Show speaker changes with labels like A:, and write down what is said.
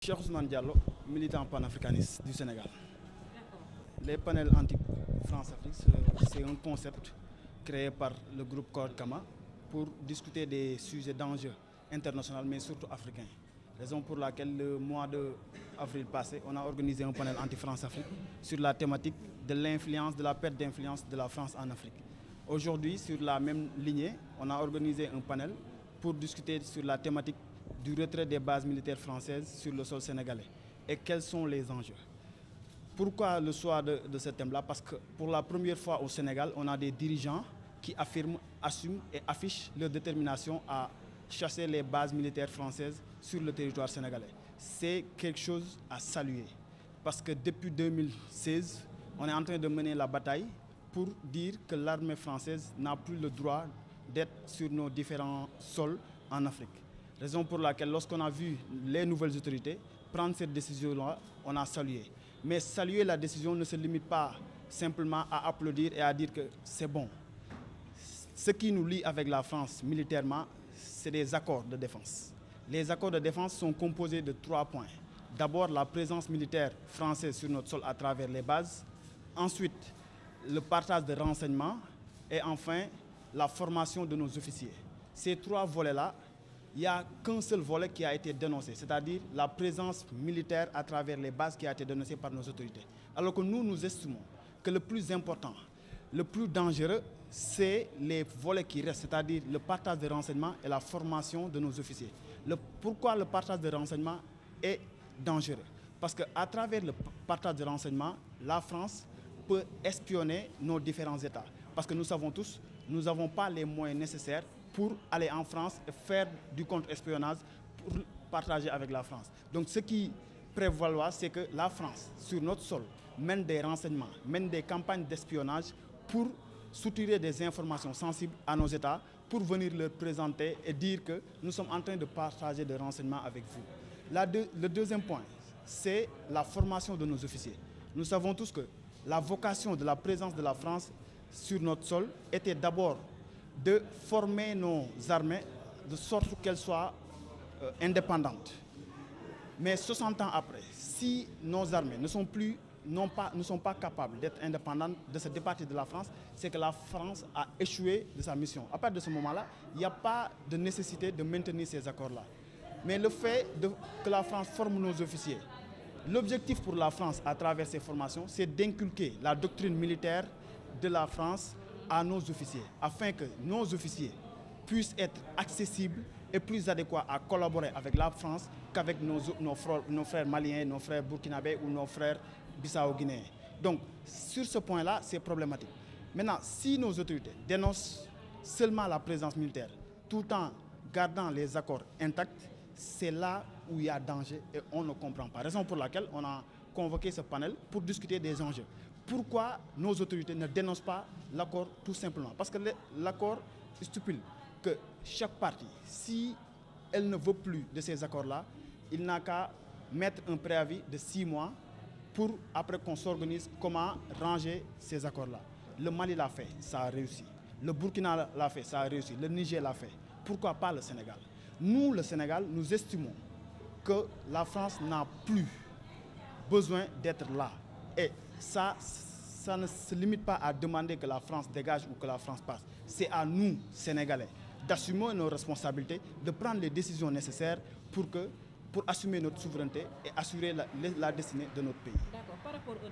A: Cheikh Ousmane Diallo, militant panafricaniste du Sénégal. Les panels anti-France-Afrique, c'est un concept créé par le groupe Code Kama pour discuter des sujets d'enjeux internationaux, mais surtout africains. Raison pour laquelle le mois d'avril passé, on a organisé un panel anti-France-Afrique sur la thématique de l'influence, de la perte d'influence de la France en Afrique. Aujourd'hui, sur la même lignée, on a organisé un panel pour discuter sur la thématique du retrait des bases militaires françaises sur le sol sénégalais et quels sont les enjeux. Pourquoi le choix de ce thème-là? Parce que pour la première fois au Sénégal, on a des dirigeants qui affirment, assument et affichent leur détermination à chasser les bases militaires françaises sur le territoire sénégalais. C'est quelque chose à saluer parce que depuis 2016, on est en train de mener la bataille pour dire que l'armée française n'a plus le droit d'être sur nos différents sols en Afrique. Raison pour laquelle, lorsqu'on a vu les nouvelles autorités prendre cette décision-là, on a salué. Mais saluer la décision ne se limite pas simplement à applaudir et à dire que c'est bon. Ce qui nous lie avec la France militairement, c'est des accords de défense. Les accords de défense sont composés de 3 points. D'abord, la présence militaire française sur notre sol à travers les bases. Ensuite, le partage de renseignements. Et enfin, la formation de nos officiers. Ces 3 volets-là, il n'y a qu'un seul volet qui a été dénoncé, c'est-à-dire la présence militaire à travers les bases qui a été dénoncée par nos autorités. Alors que nous estimons que le plus important, le plus dangereux, c'est les volets qui restent, c'est-à-dire le partage de renseignements et la formation de nos officiers. Pourquoi le partage de renseignements est dangereux? Parce qu'à travers le partage de renseignements, la France peut espionner nos différents États. Parce que nous savons tous, nous n'avons pas les moyens nécessaires pour aller en France et faire du contre-espionnage pour partager avec la France. Donc ce qui prévaut, c'est que la France, sur notre sol, mène des renseignements, mène des campagnes d'espionnage pour soutirer des informations sensibles à nos États, pour venir leur présenter et dire que nous sommes en train de partager des renseignements avec vous. Le deuxième point, c'est la formation de nos officiers. Nous savons tous que la vocation de la présence de la France sur notre sol était d'abord de former nos armées de sorte qu'elles soient indépendantes. Mais 60 ans après, si nos armées ne sont pas capables d'être indépendantes, de se départir de la France, c'est que la France a échoué de sa mission. À partir de ce moment-là, il n'y a pas de nécessité de maintenir ces accords-là. Mais le fait que la France forme nos officiers, l'objectif pour la France à travers ces formations, c'est d'inculquer la doctrine militaire de la France à nos officiers, afin que nos officiers puissent être accessibles et plus adéquats à collaborer avec la France qu'avec nos frères maliens, nos frères burkinabés ou nos frères bissau-guinéens. Donc, sur ce point-là, c'est problématique. Maintenant, si nos autorités dénoncent seulement la présence militaire, tout en gardant les accords intacts, c'est là où il y a danger et on ne comprend pas. Raison pour laquelle on a convoqué ce panel pour discuter des enjeux. Pourquoi nos autorités ne dénoncent pas l'accord tout simplement? Parce que l'accord stipule que chaque partie, si elle ne veut plus de ces accords-là, il n'a qu'à mettre un préavis de 6 mois pour, après qu'on s'organise, comment ranger ces accords-là. Le Mali l'a fait, ça a réussi. Le Burkina l'a fait, ça a réussi. Le Niger l'a fait. Pourquoi pas le Sénégal? Nous, le Sénégal, nous estimons que la France n'a plus besoin d'être là. Et ça ne se limite pas à demander que la France dégage ou que la France passe. C'est à nous, Sénégalais, d'assumer nos responsabilités, de prendre les décisions nécessaires pour assumer notre souveraineté et assurer la destinée de notre pays.
B: D'accord. Par rapport aux